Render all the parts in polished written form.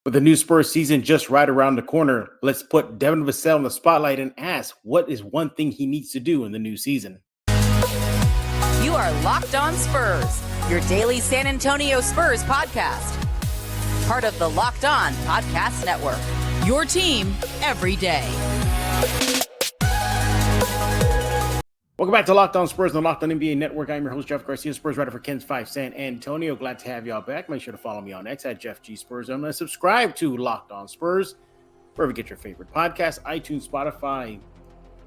With the new Spurs season just right around the corner, let's put Devin Vassell in the spotlight and ask what is one thing he needs to do in the new season. You are Locked On Spurs, your daily San Antonio Spurs podcast. Part of the Locked On Podcast Network, your team every day. Welcome back to Locked On Spurs on the Locked On NBA Network. I'm your host, Jeff Garcia, Spurs writer for Ken's 5 San Antonio. Glad to have y'all back. Make sure to follow me on X at Jeff G Spurs. I'm going to subscribe to Locked On Spurs, wherever you get your favorite podcasts, iTunes, Spotify,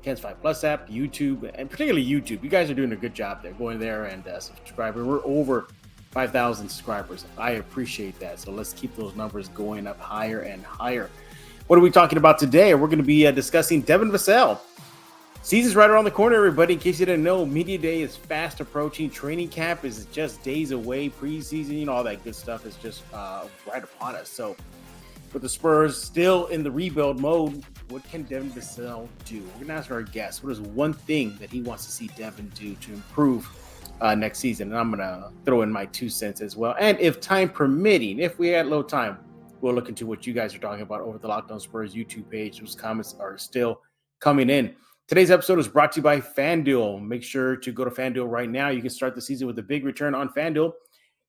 Ken's 5 Plus app, YouTube, and particularly YouTube. You guys are doing a good job there. Going there and subscribing. We're over 5,000 subscribers. I appreciate that. So let's keep those numbers going up higher and higher. What are we talking about today? We're going to be discussing Devin Vassell. Season's right around the corner, everybody. In case you didn't know, Media Day is fast approaching. Training camp is just days away. Preseason, all that good stuff is just right upon us. So with the Spurs still in the rebuild mode, what can Devin Vassell do? We're going to ask our guest, what is one thing that he wants to see Devin do to improve next season? And I'm going to throw in my 2 cents as well. And if time permitting, if we had low time, we'll look into what you guys are talking about over the Locked On Spurs YouTube page. Those comments are still coming in. Today's episode is brought to you by FanDuel. Make sure to go to FanDuel right now. You can start the season with a big return on FanDuel.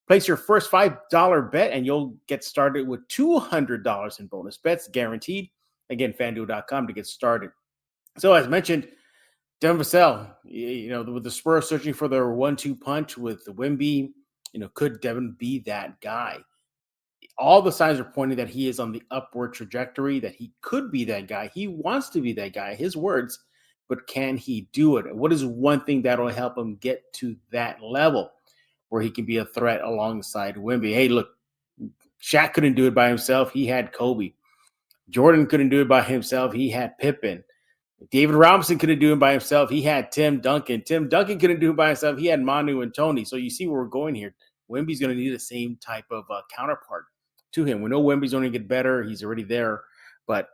Place your first $5 bet, and you'll get started with $200 in bonus bets guaranteed. Again, FanDuel.com to get started. So, as mentioned, Devin Vassell, with the Spurs searching for their 1-2 punch with the Wemby, could Devin be that guy? All the signs are pointing that he is on the upward trajectory, that he could be that guy. He wants to be that guy, his words. But can he do it? What is one thing that will help him get to that level where he can be a threat alongside Wemby? Hey, look, Shaq couldn't do it by himself. He had Kobe. Jordan couldn't do it by himself. He had Pippen. David Robinson couldn't do it by himself. He had Tim Duncan. Tim Duncan couldn't do it by himself. He had Manu and Tony. So you see where we're going here. Wemby's going to need the same type of counterpart to him. We know Wemby's going to get better. He's already there. But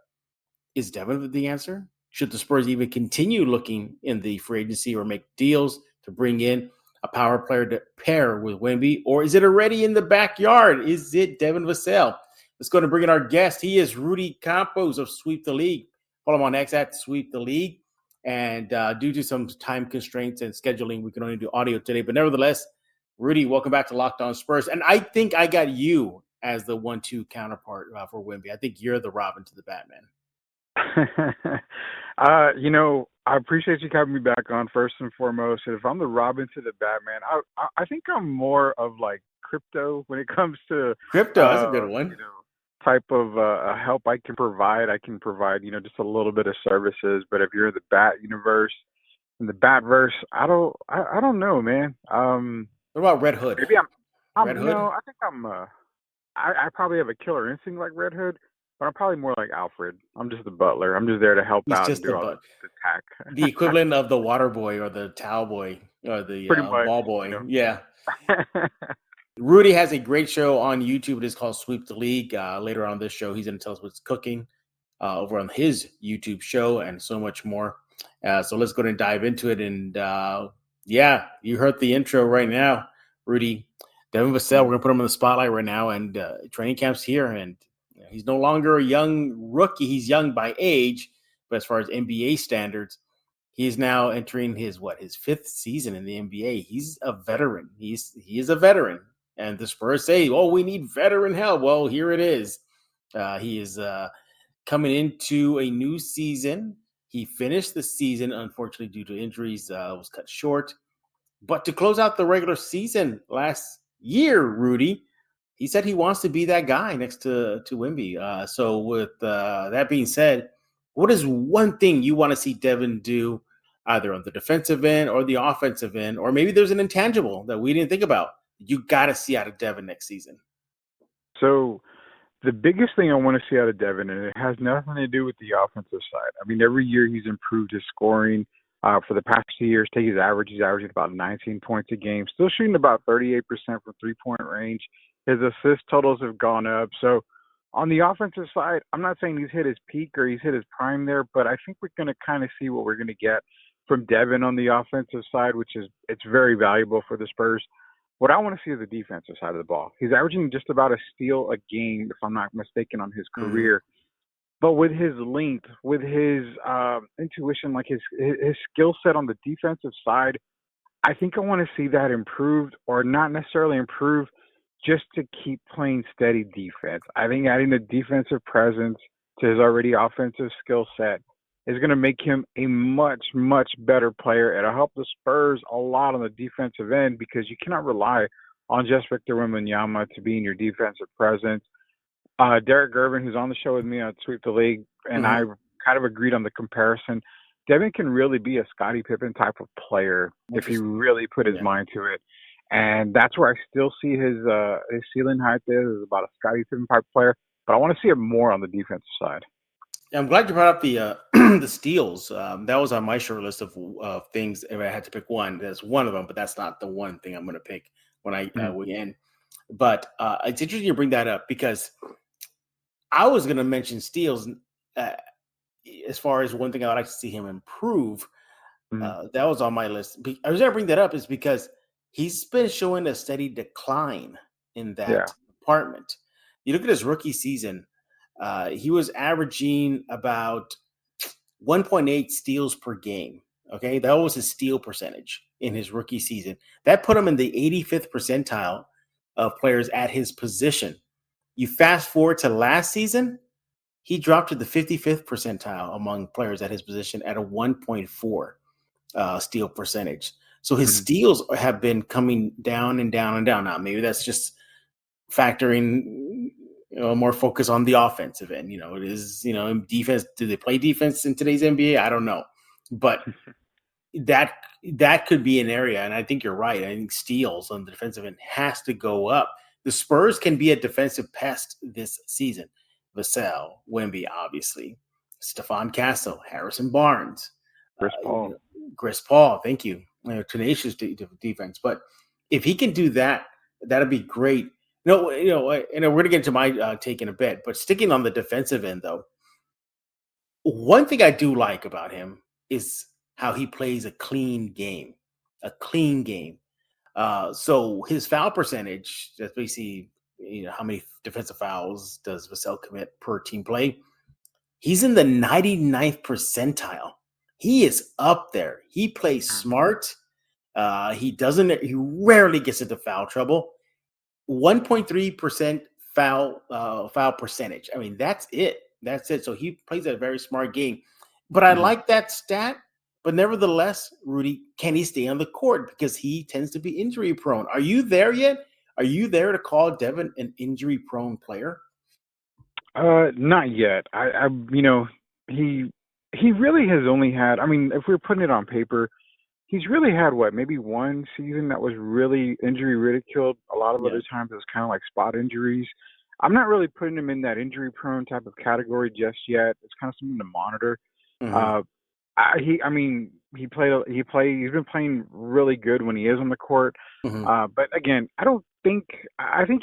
is Devin the answer? Should the Spurs even continue looking in the free agency or make deals to bring in a power player to pair with Wemby? Or is it already in the backyard? Is it Devin Vassell? Let's go and bring in our guest. He is Rudy Campos of Sweep the League. Follow him on X at Sweep the League. And due to some time constraints and scheduling, we can only do audio today. But nevertheless, Rudy, welcome back to Locked On Spurs. And I think I got you as the 1-2 counterpart for Wemby. I think you're the Robin to the Batman. I appreciate you having me back on first and foremost. If I'm the Robin to the Batman, I think I'm more of like crypto when it comes to crypto. That's a good one. Type of help I can provide. I can provide, just a little bit of services. But if you're in the Bat universe, in the Batverse, I don't know, man. What about Red Hood? Maybe I'm Red Hood? No, I think I probably have a killer instinct like Red Hood. But I'm probably more like Alfred. I'm just the butler. I'm just there to help out and do all the attack. The equivalent of the water boy or the towel boy or the ball boy. Yeah. Rudy has a great show on YouTube. It is called Sweep the League. Later on this show, he's going to tell us what's cooking over on his YouTube show and so much more. So let's go ahead and dive into it. And you heard the intro right now, Rudy. Devin Vassell, we're going to put him in the spotlight right now. And training camp's here. And he's no longer a young rookie. He's young by age, but as far as NBA standards, he is now entering his 5th season in the NBA. He's a veteran. He is a veteran. And the Spurs say, we need veteran help. Well, here it is. He is coming into a new season. He finished the season, unfortunately, due to injuries, was cut short. But to close out the regular season last year, Rudy, he said he wants to be that guy next to Wemby. So with that being said, what is one thing you want to see Devin do either on the defensive end or the offensive end, or maybe there's an intangible that we didn't think about you got to see out of Devin next season? So the biggest thing I want to see out of Devin, and it has nothing to do with the offensive side. I mean, every year he's improved his scoring. For the past 2 years, take his average. He's averaging about 19 points a game, still shooting about 38% from three-point range. His assist totals have gone up. So on the offensive side, I'm not saying he's hit his peak or he's hit his prime there, but I think we're going to kind of see what we're going to get from Devin on the offensive side, which is it's very valuable for the Spurs. What I want to see is the defensive side of the ball. He's averaging just about a steal a game, if I'm not mistaken, on his career. But with his length, with his intuition, like his skill set on the defensive side, I think I want to see that improved, or not necessarily improved, just to keep playing steady defense. I think adding the defensive presence to his already offensive skill set is going to make him a much, much better player. It'll help the Spurs a lot on the defensive end, because you cannot rely on just Victor Wembanyama to be in your defensive presence. Derek Gervin, who's on the show with me on Sweep the League, and I kind of agreed on the comparison. Devin can really be a Scottie Pippen type of player if he really put his mind to it. And that's where I still see his ceiling height there is about a Scottie Pippen type player. But I want to see it more on the defensive side. Yeah, I'm glad you brought up the the steals. That was on my short list of things. If I had to pick one, that's one of them, but that's not the one thing I'm going to pick when I weigh in. But it's interesting you bring that up, because I was going to mention steals as far as one thing I'd like to see him improve. That was on my list. The reason I bring that up is because he's been showing a steady decline in that department. You look at his rookie season, he was averaging about 1.8 steals per game. Okay, that was his steal percentage in his rookie season. That put him in the 85th percentile of players at his position. You fast forward to last season, he dropped to the 55th percentile among players at his position at a 1.4 steal percentage. So his steals have been coming down and down and down. Now, maybe that's just factoring more focus on the offensive end. It is, defense. Do they play defense in today's NBA? I don't know. But that could be an area, and I think you're right. I think steals on the defensive end has to go up. The Spurs can be a defensive pest this season. Vassell, Wemby, obviously, Stephon Castle, Harrison Barnes, Chris Paul. Thank you. Tenacious defense. But if he can do that, that'd be great. And we're going to get into my take in a bit. But sticking on the defensive end, though, one thing I do like about him is how he plays a clean game. So his foul percentage, that's basically, how many defensive fouls does Vassell commit per team play? He's in the 99th percentile. He is up there. He plays smart. He rarely gets into foul trouble. 1.3% foul percentage. I mean, that's it. So he plays a very smart game. But I like that stat. But nevertheless, Rudy, can he stay on the court? Because he tends to be injury prone. Are you there yet? Are you there to call Devin an injury prone player? Not yet. He really has only had, if we're putting it on paper, he's really had maybe one season that was really injury ridiculed. A lot of other times it was kind of like spot injuries. I'm not really putting him in that injury prone type of category just yet. It's kind of something to monitor. He's been playing really good when he is on the court. But again, I think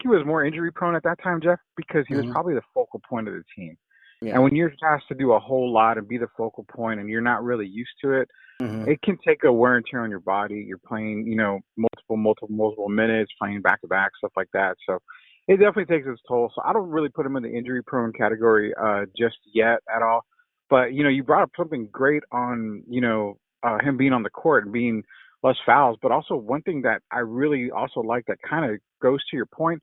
he was more injury prone at that time, Jeff, because he was probably the focal point of the team. And when you're asked to do a whole lot and be the focal point and you're not really used to it, it can take a wear and tear on your body. You're playing, multiple minutes, playing back-to-back, stuff like that. So it definitely takes its toll. So I don't really put him in the injury prone category just yet at all. But, you brought up something great on, him being on the court and being less fouls. But also one thing that I really also like that kind of goes to your point,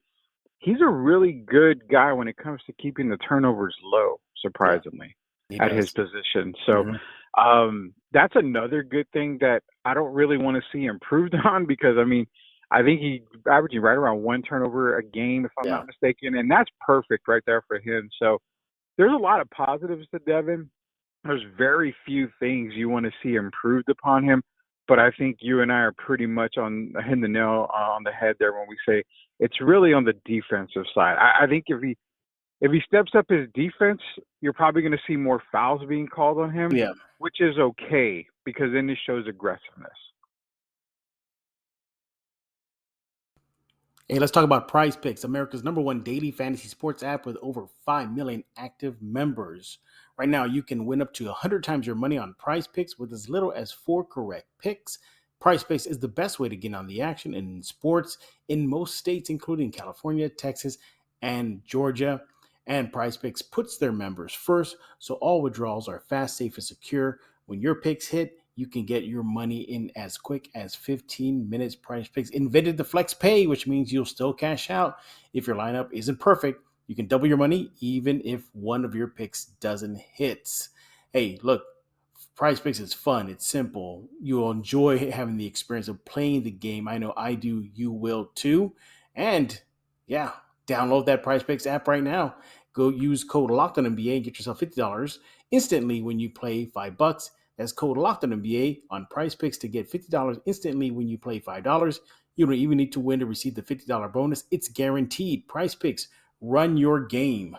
he's a really good guy when it comes to keeping the turnovers low, surprisingly, at his position. So that's another good thing that I don't really want to see improved on, because, I think he's averaging right around one turnover a game, if I'm not mistaken. And that's perfect right there for him. So there's a lot of positives to Devin. There's very few things you want to see improved upon him, but I think you and I are pretty much hitting the nail on the head there when we say it's really on the defensive side. I think if he steps up his defense, you're probably going to see more fouls being called on him, which is okay, because then it shows aggressiveness. Hey, let's talk about PrizePicks, America's #1 daily fantasy sports app with over 5 million active members. Right now, you can win up to 100 times your money on PrizePicks with as little as 4 correct picks. PrizePicks is the best way to get on the action in sports in most states, including California, Texas, and Georgia. And PrizePicks puts their members first, so all withdrawals are fast, safe, and secure. When your picks hit, you can get your money in as quick as 15 minutes. PrizePicks invented the flex pay, which means you'll still cash out if your lineup isn't perfect. You can double your money even if one of your picks doesn't hit. Hey, look, PrizePicks is fun. It's simple. You'll enjoy having the experience of playing the game. I know I do. You will too. And yeah, download that PrizePicks app right now. Go use code LOCKEDONNBA and get yourself $50 instantly when you play $5. That's code LOCKEDONNBA on PrizePicks to get $50 instantly when you play $5. You don't even need to win to receive the $50 bonus. It's guaranteed. PrizePicks, run your game.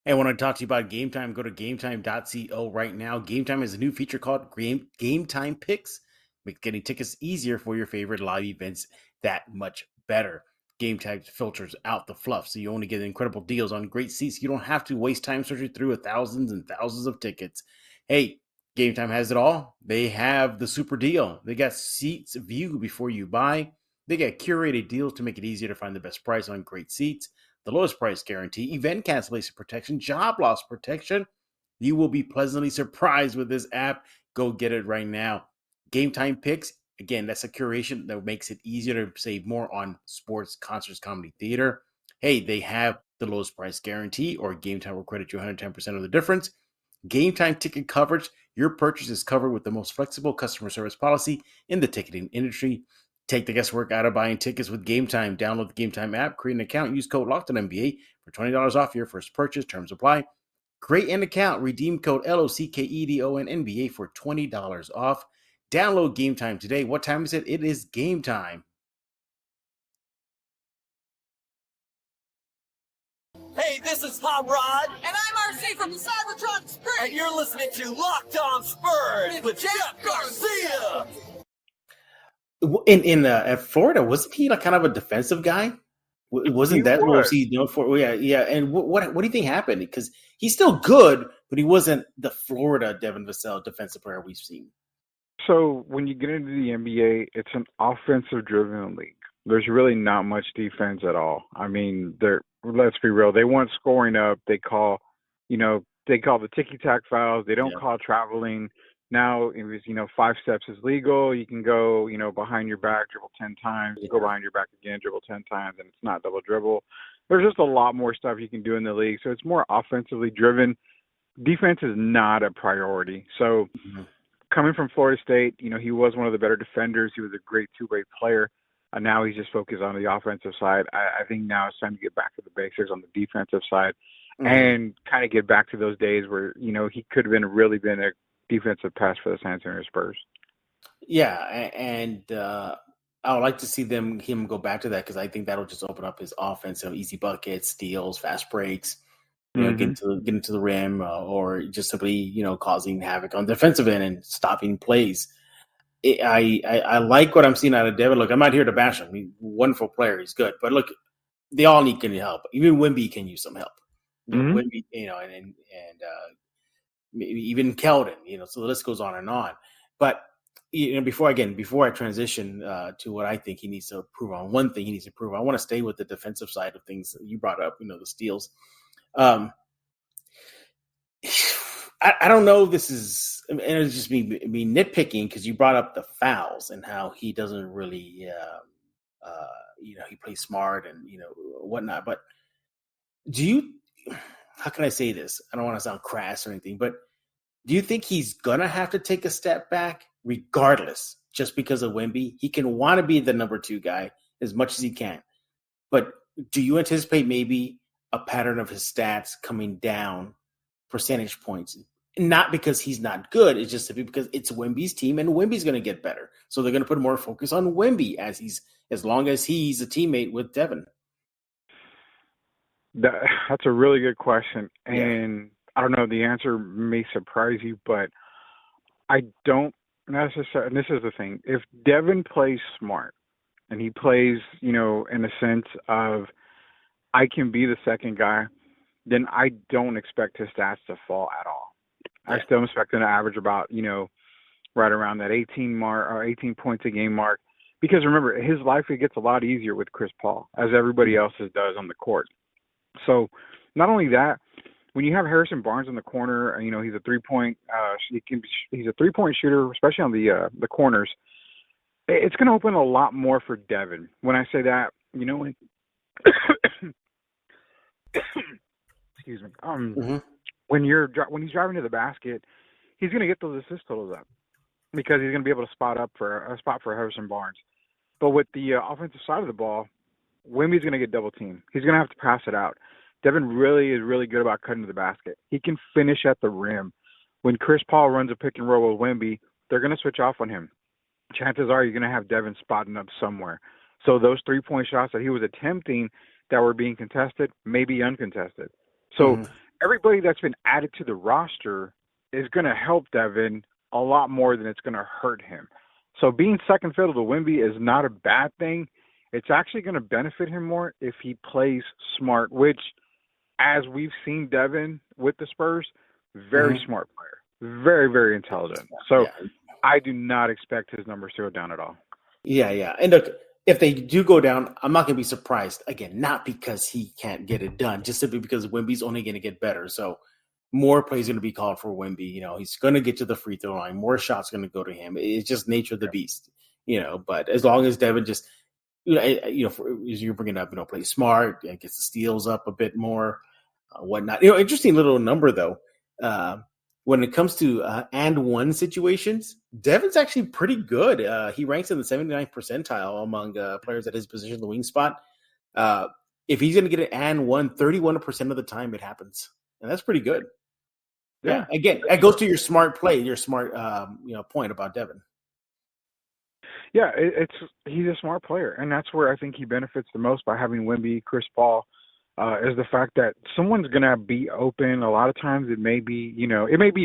Hey, I want to talk to you about GameTime. Go to GameTime.co right now. GameTime has a new feature called GameTime Picks. Makes getting tickets easier for your favorite live events that much better. GameTime filters out the fluff, so you only get incredible deals on great seats. You don't have to waste time searching through thousands and thousands of tickets. Hey, GameTime has it all. They have the super deal. They got seats view before you buy. They got curated deals to make it easier to find the best price on great seats, the lowest price guarantee, event cancellation protection, job loss protection. You will be pleasantly surprised with this app. Go get it right now. Game Time Picks, again, that's a curation that makes it easier to save more on sports, concerts, comedy, theater. Hey, they have the lowest price guarantee, or Game Time will credit you 110% of the difference. Game Time ticket coverage, your purchase is covered with the most flexible customer service policy in the ticketing industry. Take the guesswork out of buying tickets with Game Time. Download the Game Time app, create an account, use code LOCKEDONNBA for $20 off your first purchase. Terms apply. Create an account, redeem code LOCKEDONNBA for $20 off. Download Game Time today. What time is it? It is game time. Hey, this is Hot Rod. And I'm RC from the Cybertron Springs. And you're listening to Locked On Spurs with Jeff Garcia. At Florida, wasn't he like kind of a defensive guy? Wasn't that what he's known for? Yeah. And what do you think happened? Because he's still good, but he wasn't the Florida Devin Vassell defensive player we've seen. So when you get into the NBA, it's an offensive-driven league. There's really not much defense at all. I mean, let's be real. They want scoring up. They call the ticky-tack fouls. They don't call traveling. Now, it was, 5 steps is legal. You can go, behind your back, dribble 10 times, go behind your back again, dribble 10 times, and it's not double dribble. There's just a lot more stuff you can do in the league. So it's more offensively driven. Defense is not a priority. So coming from Florida State, he was one of the better defenders. He was a great two-way player. And now he's just focused on the offensive side. I think now it's time to get back to the basics on the defensive side and kind of get back to those days where, he could have really been a defensive pass for the San Antonio Spurs. Yeah, and I would like to see him go back to that because I think that'll just open up his offense. Easy buckets, steals, fast breaks, get into the rim, or just simply causing havoc on the defensive end and stopping plays. I like what I'm seeing out of Devin. Look, I'm not here to bash him. He's a wonderful player. He's good, but look, they all need help. Even Wemby can use some help. Wemby, and maybe even Keldon, so the list goes on and on. But before I transition to what I think he needs to improve on, one thing he needs to improve on, I want to stay with the defensive side of things that you brought up. The steals. I don't know if this is, and it's just me nitpicking because you brought up the fouls and how he doesn't really, he plays smart and whatnot. But how can I say this? I don't want to sound crass or anything, but do you think he's gonna have to take a step back regardless, just because of Wemby? He can want to be the number 2 guy as much as he can, but do you anticipate maybe a pattern of his stats coming down percentage points? Not because he's not good, it's just because it's Wemby's team and Wemby's going to get better. So they're going to put more focus on Wemby as long as he's a teammate with Devin. That's a really good question. And I don't know, the answer may surprise you, but I don't necessarily, and this is the thing, if Devin plays smart and he plays, in a sense of I can be the second guy, then I don't expect his stats to fall at all. I still expect him to average about, right around that 18 mark or 18 points a game mark. Because remember, his life, it gets a lot easier with Chris Paul, as everybody else's does on the court. So not only that, when you have Harrison Barnes in the corner, he's a three-point he's a three-point shooter, especially on the corners. It's going to open a lot more for Devin. When I say that, when excuse me, when he's driving to the basket, he's going to get those assist totals up because he's going to be able to spot for Harrison Barnes. But with the offensive side of the ball, Wemby's going to get double teamed. He's going to have to pass it out. Devin really is really good about cutting to the basket. He can finish at the rim. When Chris Paul runs a pick and roll with Wemby, they're going to switch off on him. Chances are you're going to have Devin spotting up somewhere. So those three-point shots that he was attempting that were being contested may be uncontested. So everybody that's been added to the roster is going to help Devin a lot more than it's going to hurt him. So being second fiddle to Wemby is not a bad thing. It's actually going to benefit him more if he plays smart, which, as we've seen Devin with the Spurs, very smart player, very, very intelligent. So I do not expect his numbers to go down at all. Yeah. And look, if they do go down, I'm not going to be surprised. Again, not because he can't get it done, just simply because Wemby's only going to get better. So more plays going to be called for Wemby. He's going to get to the free throw line. More shots going to go to him. It's just nature of the beast, But as long as Devin just, as you're bringing up, plays smart and gets the steals up a bit more, whatnot. Interesting little number though. When it comes to and one situations, Devin's actually pretty good. He ranks in the 79th percentile among players at his position, the wing spot. If he's going to get an and one, 31% of the time it happens, and that's pretty good. Yeah. Again, that goes to your smart play, your smart, point about Devin. Yeah, he's a smart player, and that's where I think he benefits the most by having Wemby, Chris Paul. Is the fact that someone's gonna be open. A lot of times, it may be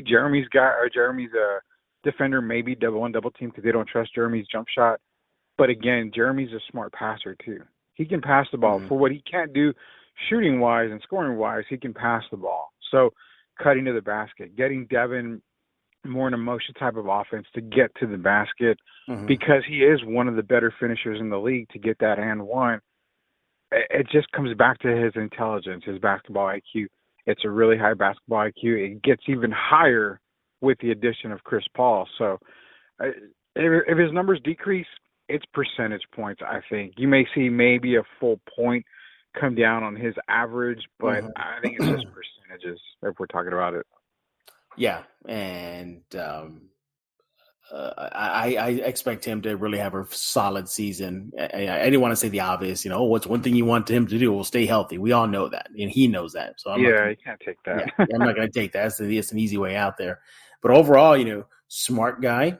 Jeremy's guy or Jeremy's defender, maybe double team because they don't trust Jeremy's jump shot. But again, Jeremy's a smart passer too. He can pass the ball for what he can't do, shooting wise and scoring wise. He can pass the ball. So, cutting to the basket, getting Devin more in a motion type of offense to get to the basket because he is one of the better finishers in the league to get that and one. It just comes back to his intelligence, his basketball IQ. It's a really high basketball IQ. It gets even higher with the addition of Chris Paul. So if his numbers decrease, it's percentage points, I think. You may see maybe a full point come down on his average, but I think it's just percentages if we're talking about it. Yeah, and I expect him to really have a solid season. I didn't want to say the obvious, what's one thing you want him to do? Well, stay healthy. We all know that, and he knows that. So you can't take that. I'm not going to take that. It's an easy way out there. But overall, smart guy,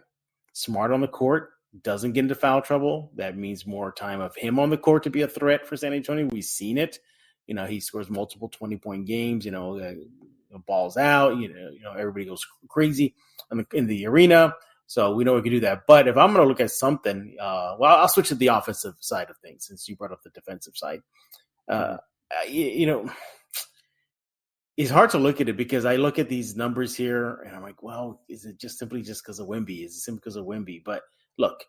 smart on the court, doesn't get into foul trouble. That means more time of him on the court to be a threat for San Antonio. We've seen it. He scores multiple 20-point games. Balls out. Everybody goes crazy in the arena. So we know we can do that. But if I'm going to look at something, I'll switch to the offensive side of things since you brought up the defensive side. It's hard to look at it because I look at these numbers here and I'm like, well, is it just simply because of Wemby? Is it simply because of Wemby? But look,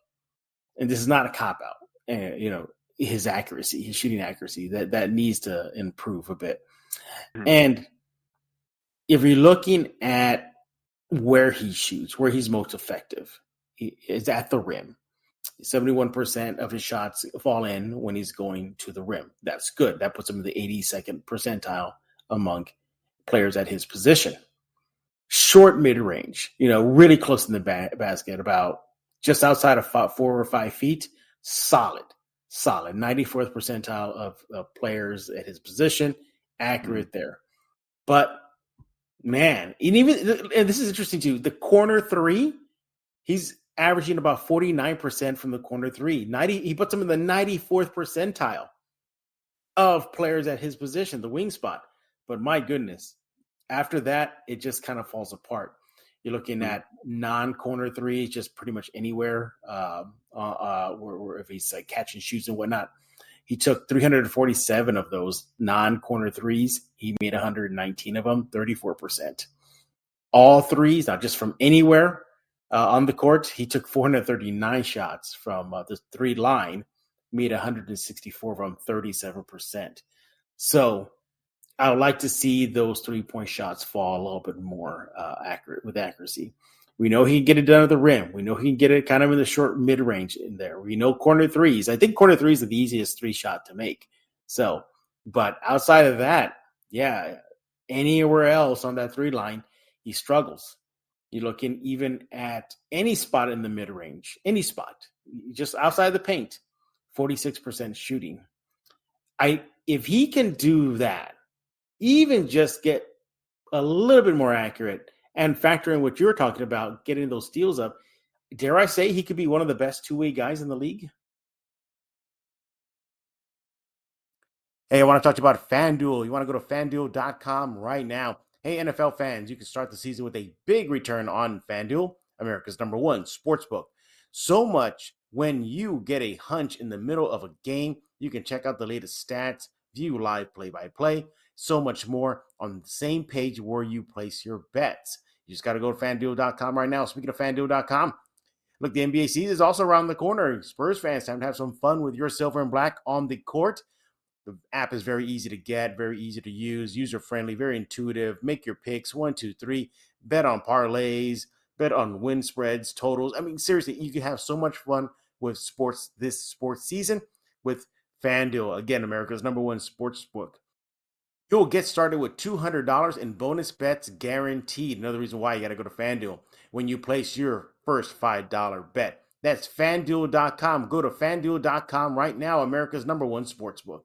and this is not a cop-out, his accuracy, his shooting accuracy, that needs to improve a bit. And if you're looking at where he shoots, where he's most effective, he is at the rim. 71% of his shots fall in when he's going to the rim. That's good. That puts him in the 82nd percentile among players at his position. Short mid-range, really close in the basket, about just outside of 4 or 5 feet. Solid. 94th percentile of players at his position. Accurate there. But man, and this is interesting too. The corner three, he's averaging about 49% from the corner three. He puts him in the 94th percentile of players at his position, the wing spot. But my goodness, after that, it just kind of falls apart. You're looking at non-corner threes, just pretty much anywhere, where if he's like catch and shoots and whatnot. He took 347 of those non-corner threes. He made 119 of them, 34%. All threes, not just from anywhere, On the court, he took 439 shots from the three line, made 164 from 37%. So I would like to see those 3-point shots fall a little bit more accuracy. We know he can get it done at the rim. We know he can get it kind of in the short mid-range in there. We know corner threes. I think corner threes are the easiest three shot to make. So, but outside of that, yeah, anywhere else on that three line, he struggles. You're looking even at any spot in the mid-range, any spot, just outside the paint, 46% shooting. If he can do that, even just get a little bit more accurate and factor in what you're talking about, getting those steals up, dare I say he could be one of the best two-way guys in the league? Hey, I want to talk to you about FanDuel. You want to go to FanDuel.com right now. Hey, NFL fans, you can start the season with a big return on FanDuel, America's #1 sportsbook. So much when you get a hunch in the middle of a game, you can check out the latest stats, view live play-by-play, so much more on the same page where you place your bets. You just got to go to FanDuel.com right now. Speaking of FanDuel.com, look, the NBA season is also around the corner. Spurs fans, time to have some fun with your silver and black on the court. The app is very easy to get, very easy to use, user-friendly, very intuitive. Make your picks, 1, 2, 3. Bet on parlays, bet on win spreads, totals. I mean, seriously, you can have so much fun with sports this sports season with FanDuel. Again, America's #1 sports book. You'll get started with $200 in bonus bets guaranteed. Another reason why you got to go to FanDuel when you place your first $5 bet. That's FanDuel.com. Go to FanDuel.com right now, America's #1 sportsbook.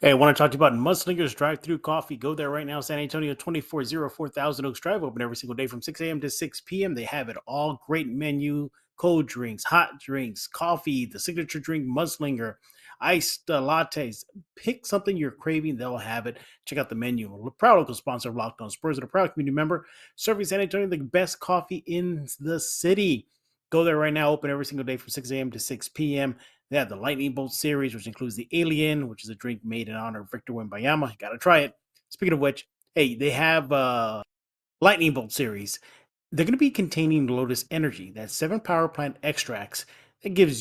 Hey, I want to talk to you about Mudslingers Drive-Thru Coffee. Go there right now, San Antonio, 2404 Thousand Oaks Drive. Open every single day from 6 a.m. to 6 p.m. They have it all. Great menu, cold drinks, hot drinks, coffee, the signature drink, Mudslinger, iced lattes. Pick something you're craving. They'll have it. Check out the menu. We're a proud local sponsor of Locked On Spurs and a proud community member serving San Antonio the best coffee in the city. Go there right now. Open every single day from 6 a.m. to 6 p.m. They have the Lightning Bolt series, which includes the Alien, which is a drink made in honor of Victor Wembanyama. You got to try it. Speaking of which, hey, they have Lightning Bolt series. They're going to be containing Lotus Energy. That's 7 power plant extracts. That gives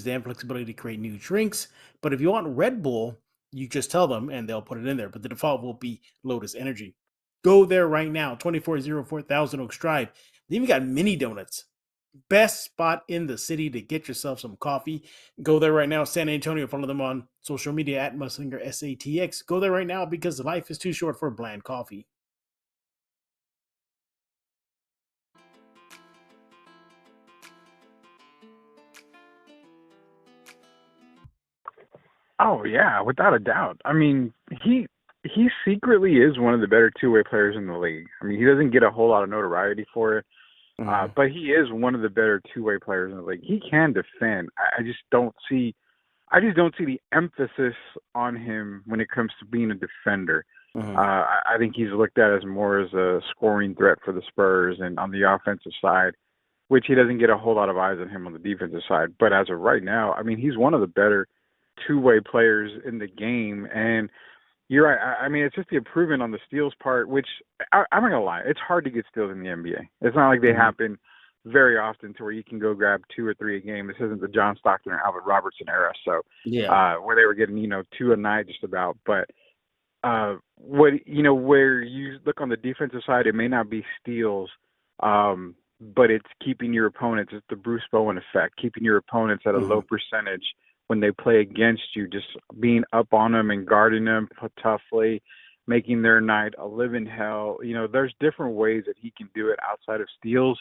them flexibility to create new drinks. But if you want Red Bull, you just tell them and they'll put it in there. But the default will be Lotus Energy. Go there right now, 2404 Thousand Oaks Drive. They even got mini donuts. Best spot in the city to get yourself some coffee. Go there right now, San Antonio. Follow them on social media at Mudslinger SATX. Go there right now because life is too short for bland coffee. Oh yeah, without a doubt. I mean, he secretly is one of the better two-way players in the league. I mean, he doesn't get a whole lot of notoriety for it. But he is one of the better two-way players in the league. He can defend. I just don't see the emphasis on him when it comes to being a defender. I think he's looked at as more as a scoring threat for the Spurs and on the offensive side, which he doesn't get a whole lot of eyes on him on the defensive side. But as of right now, I mean, he's one of the better two-way players in the game. And you're right. I mean, it's just the improvement on the steals part, which I'm not going to lie. It's hard to get steals in the NBA. It's not like they happen very often to where you can go grab 2 or 3 a game. This isn't the John Stockton or Alvin Robertson era. So where they were getting, 2 a night just about. But where you look on the defensive side, it may not be steals, but it's keeping your opponents. It's the Bruce Bowen effect, keeping your opponents at a low percentage when they play against you, just being up on them and guarding them toughly, making their night a living hell. There's different ways that he can do it outside of steals.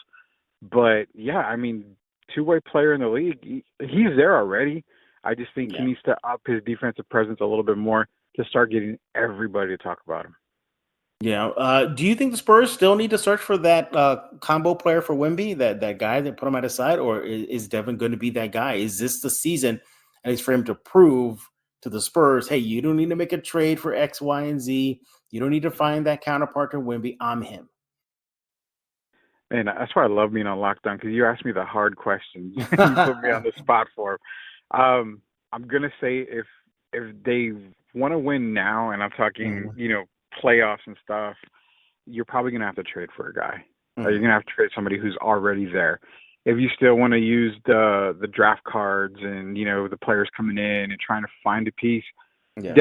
But, yeah, I mean, two-way player in the league, he's there already. I just think he needs to up his defensive presence a little bit more to start getting everybody to talk about him. Yeah. Do you think the Spurs still need to search for that combo player for Wemby, that guy that put him at his side, or is Devin going to be that guy? Is this the season, at least for him to prove to the Spurs, hey, you don't need to make a trade for X, Y, and Z. You don't need to find that counterpart to Wemby. I'm him. And that's why I love being on Lockdown, because you ask me the hard questions. You put me on the spot for them. I'm going to say if they want to win now, and I'm talking, playoffs and stuff, you're probably going to have to trade for a guy. You're going to have to trade somebody who's already there. If you still want to use the draft cards and, the players coming in and trying to find a piece, Yeah.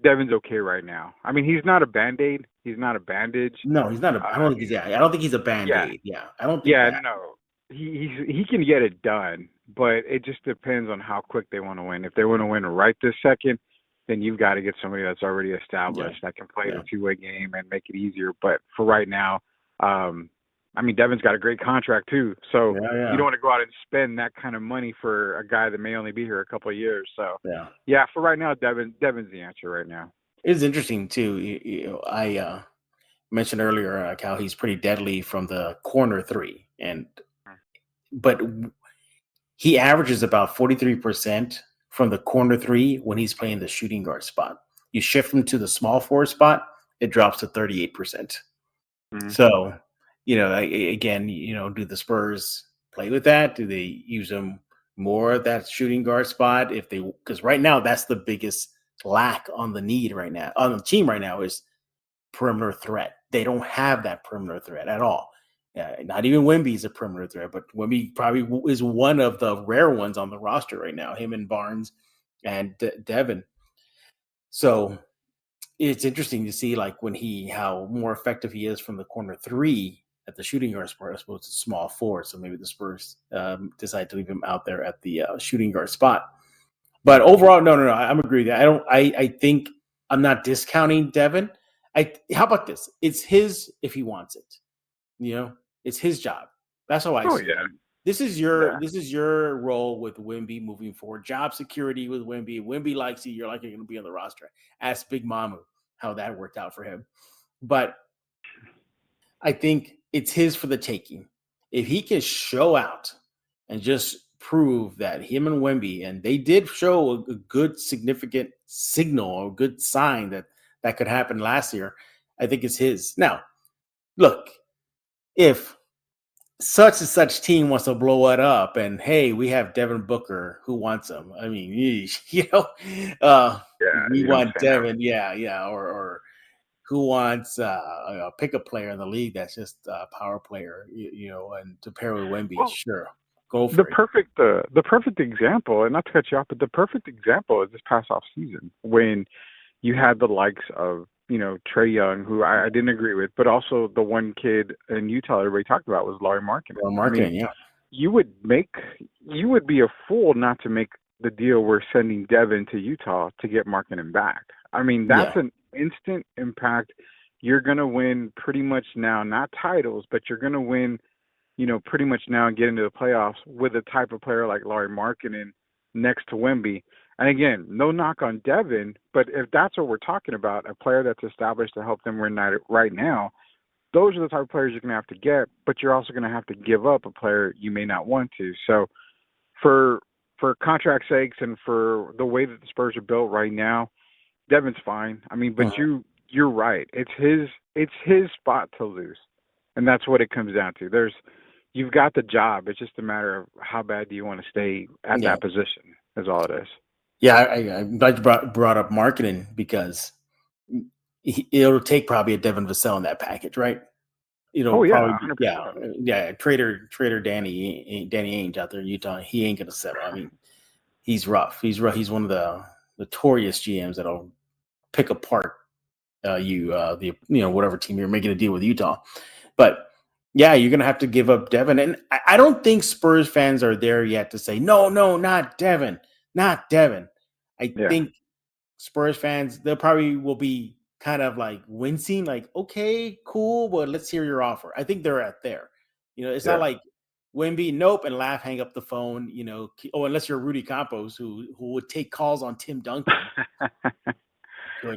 Devin's okay right now. I mean, he's not a Band-Aid. He's not a bandage. No, he's not. I don't think he's. Yeah, I don't think he's a Band-Aid. Yeah, I don't think. Yeah, that. no. He can get it done, but it just depends on how quick they want to win. If they want to win right this second, then you've got to get somebody that's already established that can play the two-way game and make it easier. But for right now, Devin's got a great contract too, so you don't want to go out and spend that kind of money for a guy that may only be here a couple of years. So for right now, Devin's the answer right now. It's interesting too. I mentioned earlier how he's pretty deadly from the corner three, but he averages about 43% from the corner three when he's playing the shooting guard spot. You shift him to the small forward spot, it drops to 38%. So, again, do the Spurs play with that? Do they use him more at that shooting guard spot? Because right now that's the biggest lack on the need right now on the team right now is perimeter threat. They don't have that perimeter threat at all. Not even Wemby is a perimeter threat, but Wemby probably is one of the rare ones on the roster right now, him and Barnes and Devin. So it's interesting to see how more effective he is from the corner three at the shooting guard spot as opposed to small forward. So maybe the Spurs decide to leave him out there at the shooting guard spot. But overall, no, I'm agree with that. I think I'm not discounting Devin. How about this? It's his if he wants it. It's his job. That's how I see it. This is your role with Wemby moving forward. Job security with Wemby. Wemby likes you. You're likely going to be on the roster. Ask Big Mamu how that worked out for him. But I think it's his for the taking. If he can show out and just prove that him and Wemby, and they did show a good significant signal or good sign that could happen last year, I think it's his. Now, look, if such and such team wants to blow it up and, hey, we have Devin Booker who wants him. I mean, we want Devin. Or who wants a pickup player in the league that's just a power player, and to pair with Wemby. Well, sure. Go for it. The perfect example, and not to cut you off, but the perfect example is this past off season when you had the likes of, Trae Young, who I didn't agree with, but also the one kid in Utah everybody talked about was Lauri Markkanen. You would be a fool not to make the deal we're sending Devin to Utah to get Markkanen back. I mean, that's an instant impact. You're going to win pretty much now, not titles, but you're going to win, pretty much now and get into the playoffs with a type of player like Lauri Markkanen next to Wemby. And again, no knock on Devin, but if that's what we're talking about, a player that's established to help them win right now, those are the type of players you're going to have to get, but you're also going to have to give up a player you may not want to. So for contract sakes and for the way that the Spurs are built right now, Devin's fine. I mean, but you're right. It's his spot to lose. And that's what it comes down to. You've got the job. It's just a matter of how bad do you want to stay at that position is all it is. Yeah, I'm glad you brought up Markkanen because it'll take probably a Devin Vassell in that package, right? Trader Danny Ainge out there in Utah, he ain't gonna settle. I mean, he's rough. He's one of the notorious GMs that'll pick apart whatever team you're making a deal with Utah. But yeah, you're gonna have to give up Devin, and I don't think Spurs fans are there yet to say no, not Devin. Not Devin. I think Spurs fans, they probably will be kind of like wincing, like, okay, cool, but let's hear your offer. I think they're at there. It's not like Wemby, nope, and laugh, hang up the phone, unless you're Rudy Campos, who would take calls on Tim Duncan.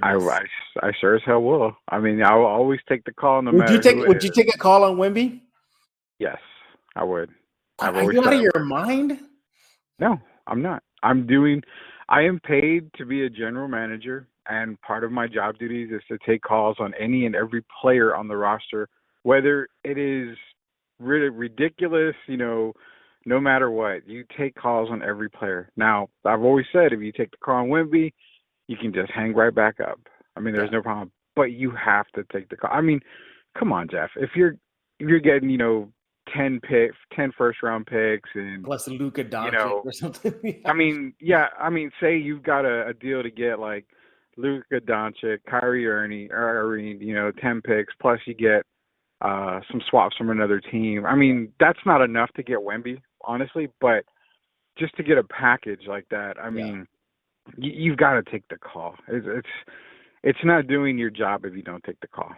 I sure as hell will. I mean, I'll always take the call no matter Would you take a call on Wemby? Yes, I would. Are you out of your mind? No, I'm not. I am paid to be a general manager, and part of my job duties is to take calls on any and every player on the roster, whether it is really ridiculous, no matter what. You take calls on every player. Now, I've always said if you take the call on Wemby, you can just hang right back up. I mean, there's no problem. But you have to take the call. I mean, come on, Jeff. If you're you're getting 10 first round picks, and Plus Luka you Doncic know, or something. I mean, say you've got a deal to get like Luka Doncic, Kyrie Irving, 10 picks, plus you get some swaps from another team. I mean, that's not enough to get Wemby, honestly, but just to get a package like that, I mean, you've got to take the call. It's not doing your job if you don't take the call.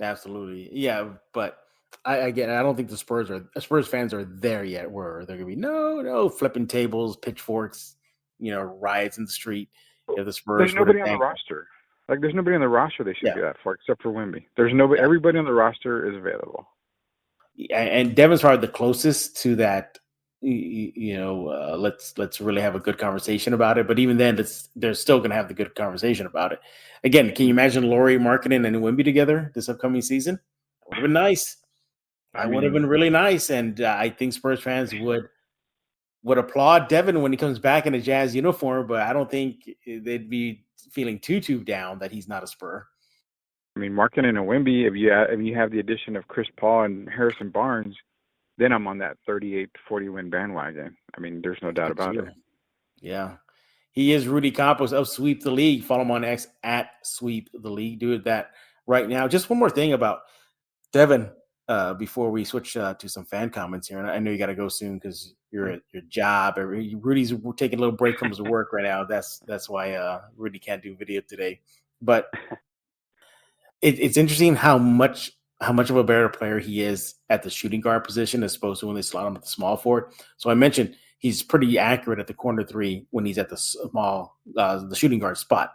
Absolutely. Yeah, but I don't think the Spurs fans are there yet where they're gonna be no flipping tables, pitchforks, riots in the street if the Spurs There's were to nobody on the tank. roster. Like, there's nobody on the roster they should Yeah. do that for except for Wemby. There's nobody. Yeah. Everybody on the roster is available. And Devin's probably the closest to that. Let's really have a good conversation about it. But even then, they're still going to have the good conversation about it. Again, can you imagine Laurie, Markkinen, and Wemby together this upcoming season? That would have been nice. That would have been really nice, and I think Spurs fans would applaud Devin when he comes back in a Jazz uniform. But I don't think they'd be feeling too down that he's not a Spur. I mean, Markkinen and Wemby, if you have the addition of Chris Paul and Harrison Barnes, then I'm on that 38-40 win bandwagon. I mean, there's no doubt about it. Yeah. He is Rudy Campos of Sweep the League. Follow him on X at Sweep the League. Do that right now. Just one more thing about Devin before we switch to some fan comments here. And I know you got to go soon because you're at your job. Rudy's taking a little break from his work right now. That's why Rudy can't do video today. But it's interesting how much of a better player he is at the shooting guard position as opposed to when they slot him at the small forward. So I mentioned he's pretty accurate at the corner three when he's at the shooting guard spot.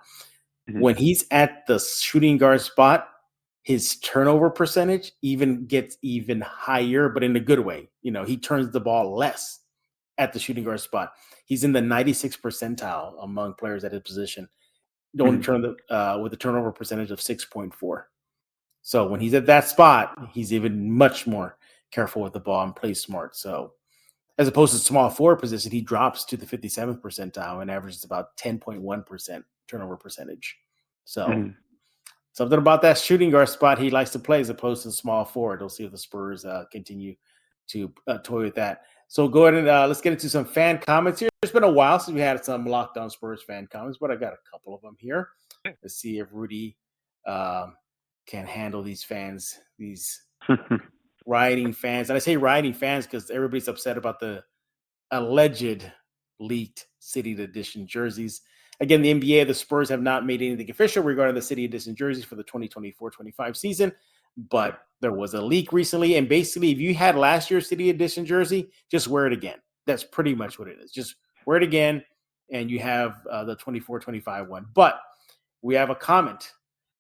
Mm-hmm. When he's at the shooting guard spot, his turnover percentage gets even higher, but in a good way. He turns the ball less at the shooting guard spot. He's in the 96th percentile among players at his position. Don't turn with a turnover percentage of 6.4. So when he's at that spot, he's even much more careful with the ball and plays smart. So as opposed to small forward position, he drops to the 57th percentile and averages about 10.1% turnover percentage. So something about that shooting guard spot he likes to play as opposed to the small forward. We'll see if the Spurs continue to toy with that. So go ahead and let's get into some fan comments here. It's been a while since we had some Locked On Spurs fan comments, but I got a couple of them here. Let's see if Rudy can handle these fans, these rioting fans. And I say rioting fans because everybody's upset about the alleged leaked City Edition jerseys. Again, the NBA, the Spurs have not made anything official regarding the City Edition jerseys for the 2024-25 season, but there was a leak recently. And basically, if you had last year's City Edition jersey, just wear it again. That's pretty much what it is. Just wear it again, and you have the 24-25 one. But we have a comment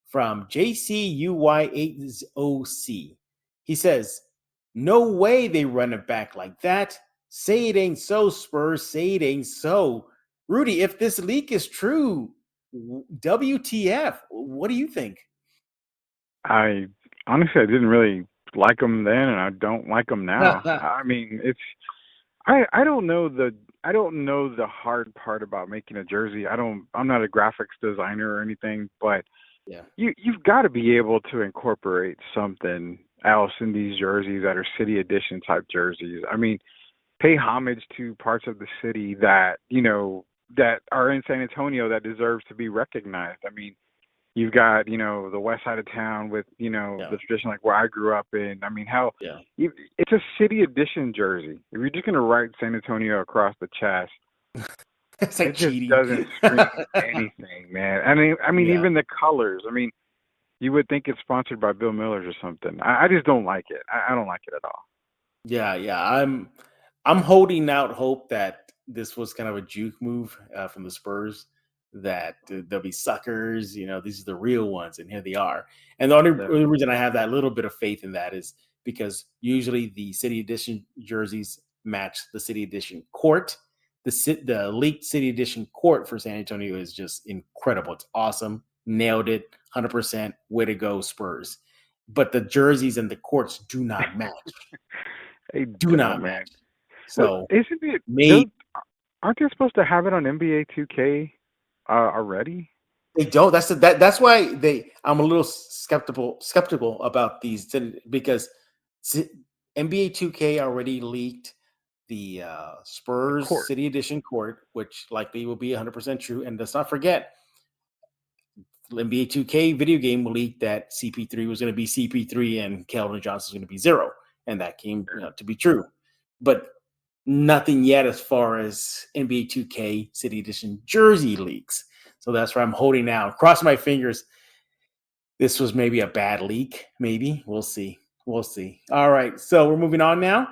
from JCUY8OC. He says, no way they run it back like that. Say it ain't so, Spurs. Say it ain't so. Rudy, if this leak is true, WTF? What do you think? I didn't really like them then, and I don't like them now. I mean, I don't know the hard part about making a jersey. I'm not a graphics designer or anything, but you've got to be able to incorporate something else in these jerseys that are City Edition type jerseys. I mean, pay homage to parts of the city that that are in San Antonio that deserves to be recognized. I mean, you've got, the west side of town with, the tradition like where I grew up in. I mean, it's a City Edition jersey. If you're just going to write San Antonio across the chest, it's like it just cheating. doesn't scream anything, man. I mean, even the colors. I mean, you would think it's sponsored by Bill Miller's or something. I just don't like it. I don't like it at all. Yeah. I'm holding out hope that this was kind of a juke move from the Spurs, that there'll be suckers, these are the real ones, and here they are. And the only reason I have that little bit of faith in that is because usually the City Edition jerseys match the City Edition court. The leaked City Edition court for San Antonio is just incredible. It's awesome. Nailed it. 100%. Way to go, Spurs. But the jerseys and the courts do not match. They do not match. So isn't it? Aren't they supposed to have it on NBA 2K already? They don't. That's why I'm a little skeptical about these, because NBA 2K already leaked the Spurs Court. City Edition court, which likely will be 100% true. And let's not forget, NBA 2K video game leaked that CP3 was going to be CP3 and Keldon Johnson was going to be 0. And that came to be true. But nothing yet as far as NBA 2K City Edition jersey leaks. So that's where I'm holding out. Crossing my fingers. This was maybe a bad leak. Maybe. We'll see. We'll see. All right. So we're moving on now.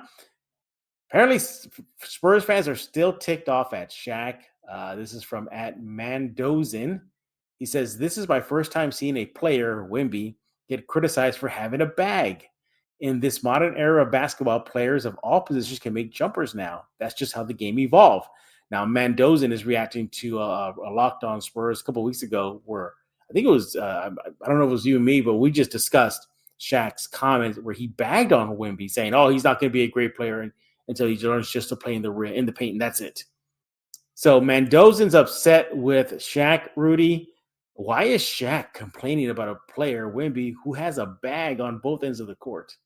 Apparently, Spurs fans are still ticked off at Shaq. This is from @Mandozin. He says, "This is my first time seeing a player, Wemby, get criticized for having a bag. In this modern era of basketball, players of all positions can make jumpers now. That's just how the game evolved." Now, Mandozin is reacting to a Locked On Spurs a couple of weeks ago where I think it was, I don't know if it was you and me, but we just discussed Shaq's comment where he bagged on Wemby saying, oh, he's not going to be a great player until he learns just to play in the paint, and that's it. So Mandozin's upset with Shaq, Rudy. Why is Shaq complaining about a player, Wemby, who has a bag on both ends of the court?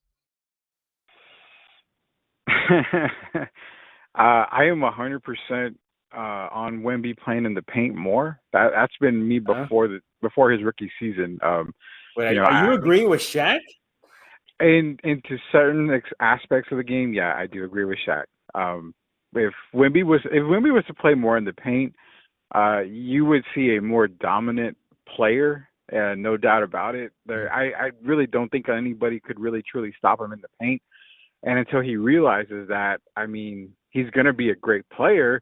I am 100% on Wemby playing in the paint more. That's been me before his rookie season. Are you agreeing with Shaq? Into certain aspects of the game, yeah, I do agree with Shaq. If Wemby was to play more in the paint, you would see a more dominant player, no doubt about it. I really don't think anybody could really truly stop him in the paint. And until he realizes that, I mean, he's going to be a great player,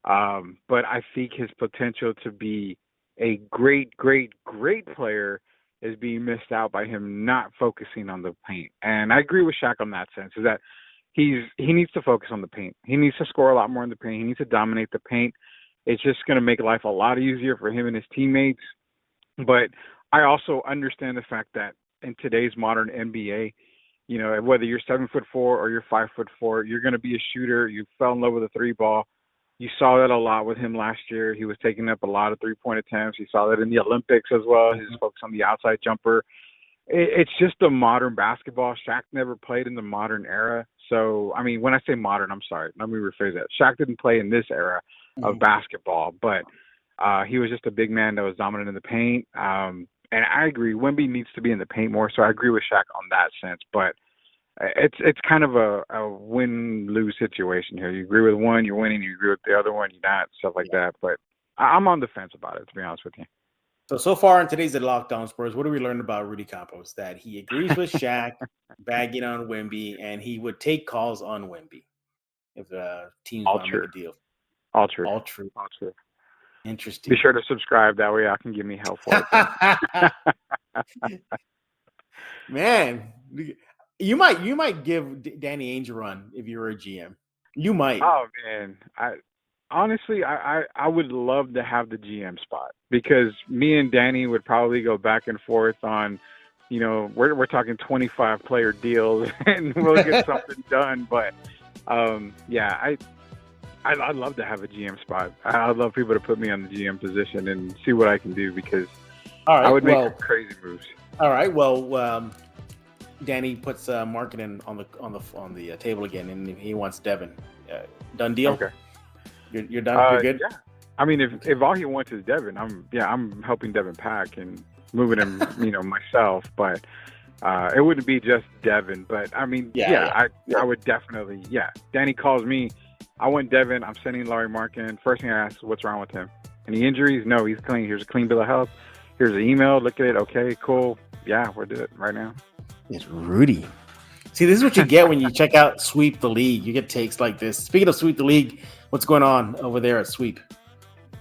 but I think his potential to be a great, great, great player is being missed out by him not focusing on the paint. And I agree with Shaq on that sense, is that he needs to focus on the paint. He needs to score a lot more in the paint. He needs to dominate the paint. It's just going to make life a lot easier for him and his teammates. But I also understand the fact that in today's modern NBA, you know, whether you're 7'4" or you're 5'4", you're going to be a shooter. You fell in love with a three ball. You saw that a lot with him last year. He was taking up a lot of three-point attempts. You saw that in the Olympics as well. His focus on the outside jumper. It's just a modern basketball. Shaq never played in the modern era. So, I mean, when I say modern, I'm sorry. Let me rephrase that. Shaq didn't play in this era of basketball, but he was just a big man that was dominant in the paint. And I agree. Wemby needs to be in the paint more, so I agree with Shaq on that sense. But it's kind of a win-lose situation here. You agree with one, you're winning. You agree with the other one, you're not, stuff like that. But I'm on the fence about it, to be honest with you. So far in today's Locked On Spurs, what do we learn about Rudy Campos? That he agrees with Shaq, bagging on Wemby, and he would take calls on Wemby if teams want to make a deal. All true. Interesting. Be sure to subscribe. That way I can give me help for it. Man, you might give Danny Ainge a run if you were a GM. You might. Oh, man. Honestly, I would love to have the GM spot because me and Danny would probably go back and forth on, you know, we're talking 25-player deals and we'll get something done. But, yeah, I'd love to have a GM spot. I'd love people to put me on the GM position and see what I can do because I would make some crazy moves. All right. Well, Danny puts marketing on the table again, and he wants Devin. Done deal? Okay. You're done? You're good? Yeah. I mean, if all he wants is Devin, I'm helping Devin pack and moving him, you know, myself. But it wouldn't be just Devin. But I mean, I would definitely. Yeah. Danny calls me. I want Devin. I'm sending Larry Markin. First thing I ask, what's wrong with him? Any injuries? No, he's clean. Here's a clean bill of health. Here's an email. Look at it. Okay, cool. Yeah, we'll do it right now. It's Rudy. See, this is what you get when you check out Sweep the League. You get takes like this. Speaking of Sweep the League, what's going on over there at Sweep?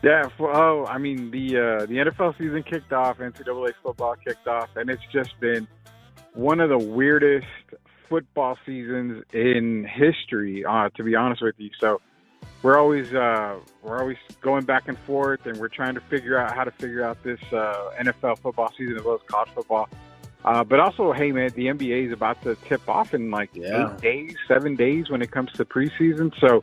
Yeah, the NFL season kicked off, NCAA football kicked off, and it's just been one of the weirdest football seasons in history, to be honest with you. So we're always going back and forth, and we're trying to figure out how to figure out this NFL football season as well as college football. But also, hey, man, the NBA is about to tip off in 7 days when it comes to preseason. So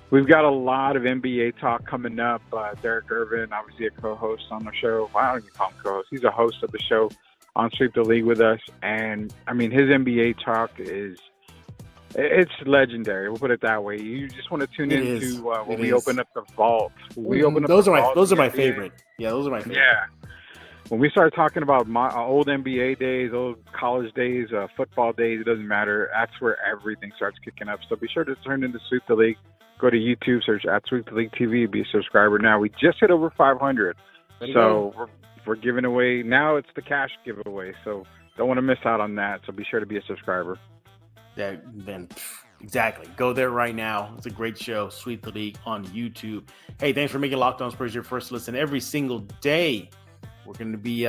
we've got a lot of NBA talk coming up. Derek Irvin, obviously a co-host on the show. Well, I don't even call him co-host. He's a host of the show on Sweep the League with us. And, I mean, his NBA talk it's legendary. We'll put it that way. You just want to tune into when we open up the vault. Those are my favorite. Yeah, those are my favorite. Yeah. When we start talking about my old NBA days, old college days, football days, it doesn't matter. That's where everything starts kicking up. So be sure to turn into Sweep the League. Go to YouTube, search at Sweep the League TV, be a subscriber now. We just hit over 500. So we're giving away. Now it's the cash giveaway. So don't want to miss out on that. So be sure to be a subscriber. Exactly. Go there right now. It's a great show. Sweep the League on YouTube. Hey, thanks for making Locked On Spurs your first listen every single day. We're going to be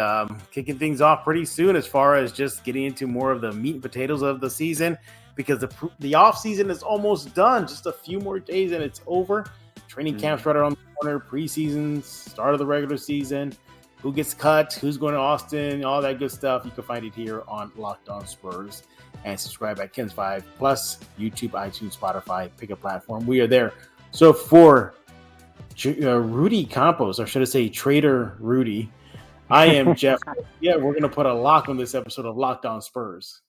kicking things off pretty soon as far as just getting into more of the meat and potatoes of the season, because the off season is almost done. Just a few more days and it's over. Training camp's right around the corner. Preseason, start of the regular season. Who gets cut? Who's going to Austin? All that good stuff. You can find it here on Locked On Spurs. And subscribe at Ken's 5 plus YouTube, iTunes, Spotify, pick a platform. We are there. So for Rudy Campos, or should I say Trader Rudy, I am Jeff. Yeah, we're going to put a lock on this episode of Locked On Spurs.